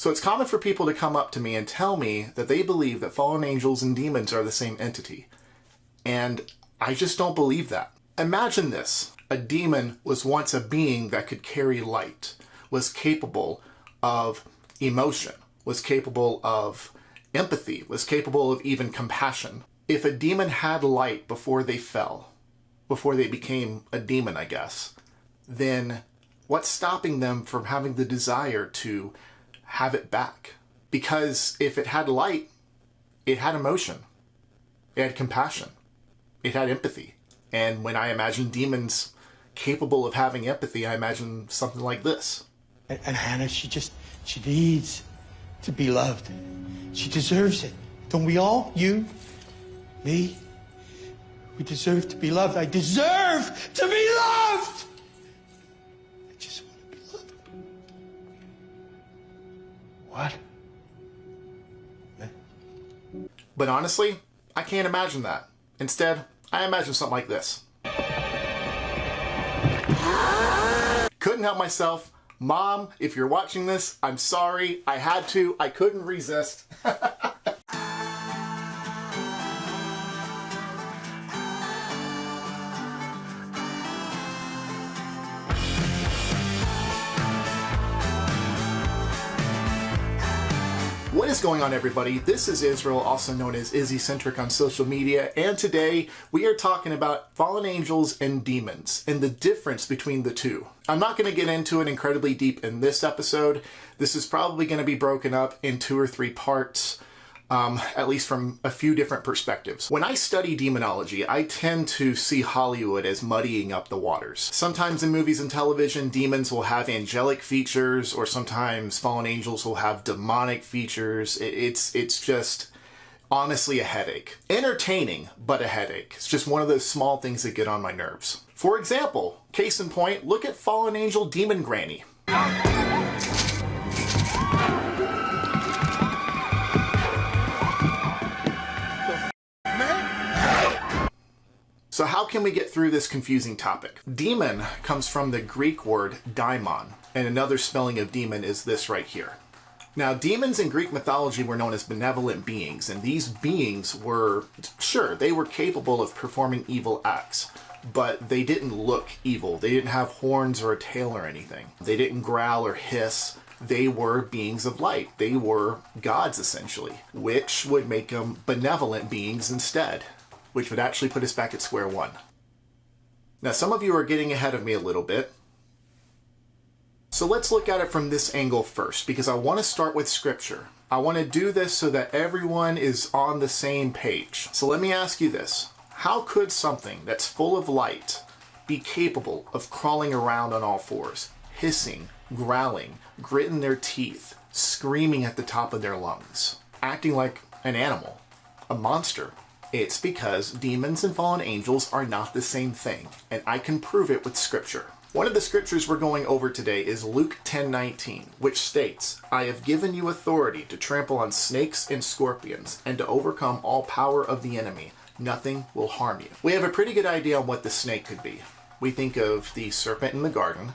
So it's common for people to come up to me and tell me that they believe that fallen angels and demons are the same entity. And I just don't believe that. Imagine this. A demon was once a being that could carry light, was capable of emotion, was capable of empathy, was capable of even compassion. If a demon had light before they fell, before they became a demon, I guess, then what's stopping them from having the desire to have it back? Because if it had light, it had emotion, it had compassion, it had empathy. And when I imagine demons capable of having empathy, I imagine something like this. And Hannah, she needs to be loved. She deserves it. Don't we all? You, me, we deserve to be loved. I deserve to be loved! I just want to be loved. What? But honestly, I can't imagine that. Instead, I imagine something like this. Couldn't help myself. Mom, if you're watching this, I'm sorry. I had to. I couldn't resist. What is going on, everybody? This is Israel, also known as Izzy-centric on social media, and today we are talking about fallen angels and demons and the difference between the two. I'm not going to get into it incredibly deep in this episode. This is probably going to be broken up in 2 or 3 parts, at least from a few different perspectives. When I study demonology, I tend to see Hollywood as muddying up the waters. Sometimes in movies and television, demons will have angelic features, or sometimes fallen angels will have demonic features. It's just honestly a headache. Entertaining, but a headache. It's just one of those small things that get on my nerves. For example, case in point, look at fallen angel Demon Granny. So how can we get through this confusing topic? Demon comes from the Greek word daimon, and another spelling of demon is this right here. Now, demons in Greek mythology were known as benevolent beings, and these beings were, sure, they were capable of performing evil acts, but they didn't look evil. They didn't have horns or a tail or anything. They didn't growl or hiss. They were beings of light. They were gods, essentially, which would make them benevolent beings instead, which would actually put us back at square one. Now, some of you are getting ahead of me a little bit. So let's look at it from this angle first, because I want to start with scripture. I want to do this so that everyone is on the same page. So let me ask you this. How could something that's full of light be capable of crawling around on all fours, hissing, growling, gritting their teeth, screaming at the top of their lungs, acting like an animal, a monster? It's because demons and fallen angels are not the same thing, and I can prove it with scripture. One of the scriptures we're going over today is Luke 10:19, which states, "I have given you authority to trample on snakes and scorpions, and to overcome all power of the enemy. Nothing will harm you." We have a pretty good idea on what the snake could be. We think of the serpent in the garden.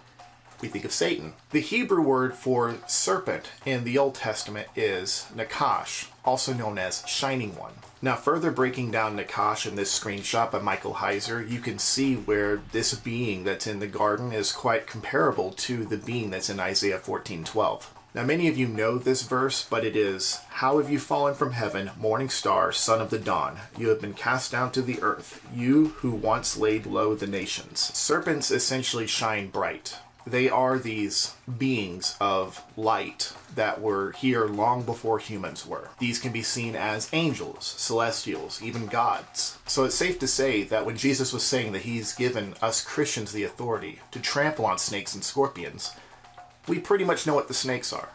We think of Satan. The Hebrew word for serpent in the Old Testament is nakash, also known as shining one. Now, further breaking down nakash in this screenshot by Michael Heiser, you can see where this being that's in the garden is quite comparable to the being that's in Isaiah 14:12. Now, many of you know this verse, but it is, "How have you fallen from heaven, morning star, son of the dawn? You have been cast down to the earth, you who once laid low the nations." Serpents essentially shine bright. They are these beings of light that were here long before humans were. These can be seen as angels, celestials, even gods. So it's safe to say that when Jesus was saying that he's given us Christians the authority to trample on snakes and scorpions, we pretty much know what the snakes are.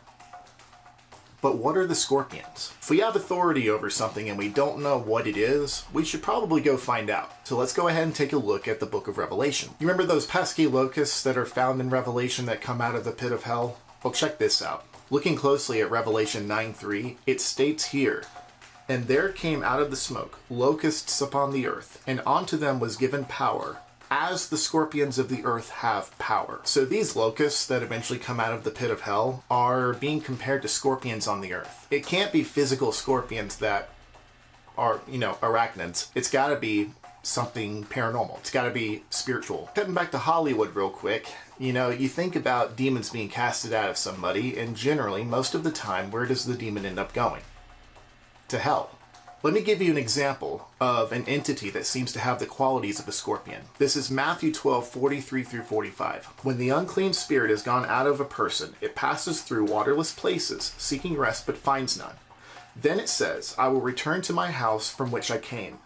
But what are the scorpions? If we have authority over something and we don't know what it is, we should probably go find out. So let's go ahead and take a look at the book of Revelation. You remember those pesky locusts that are found in Revelation that come out of the pit of hell? Well, check this out. Looking closely at Revelation 9:3, it states here, "And there came out of the smoke locusts upon the earth, and unto them was given power, as the scorpions of the earth have power. So these locusts that eventually come out of the pit of hell are being compared to scorpions on the earth. It can't be physical scorpions that are, arachnids. It's got to be something paranormal. It's got to be spiritual. Cutting back to Hollywood real quick, you think about demons being casted out of somebody, and generally, most of the time, where does the demon end up going? To hell. Let me give you an example of an entity that seems to have the qualities of a scorpion. This is Matthew 12:43-45. When the unclean spirit has gone out of a person, it passes through waterless places, seeking rest but finds none. Then it says, I will return to my house from which I came.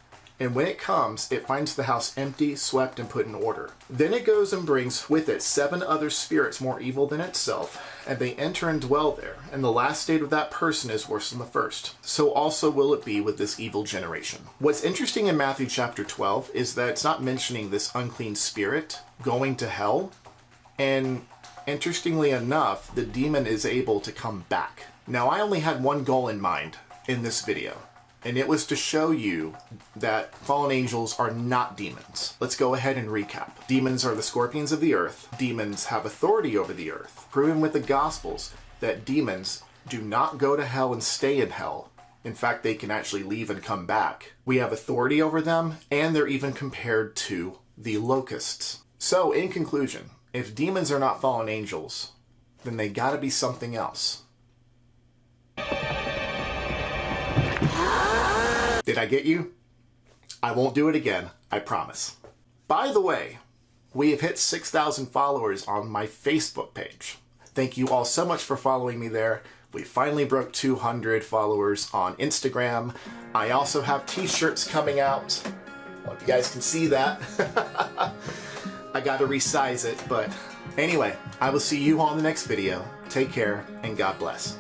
And when it comes, it finds the house empty, swept, and put in order. Then it goes and brings with it 7 other spirits more evil than itself, and they enter and dwell there. And the last state of that person is worse than the first. So also will it be with this evil generation. What's interesting in Matthew chapter 12 is that it's not mentioning this unclean spirit going to hell. And interestingly enough, the demon is able to come back. Now, I only had one goal in mind in this video, and it was to show you that fallen angels are not demons. Let's go ahead and recap. Demons are the scorpions of the earth. Demons have authority over the earth, proven with the Gospels that demons do not go to hell and stay in hell. In fact, they can actually leave and come back. We have authority over them, and they're even compared to the locusts. So, in conclusion, if demons are not fallen angels, then they gotta be something else. Did I get you? I won't do it again, I promise. By the way, we have hit 6,000 followers on my Facebook page. Thank you all so much for following me there. We finally broke 200 followers on Instagram. I also have t-shirts coming out. I hope you guys can see that. I gotta resize it, but anyway, I will see you all in the next video. Take care, and God bless.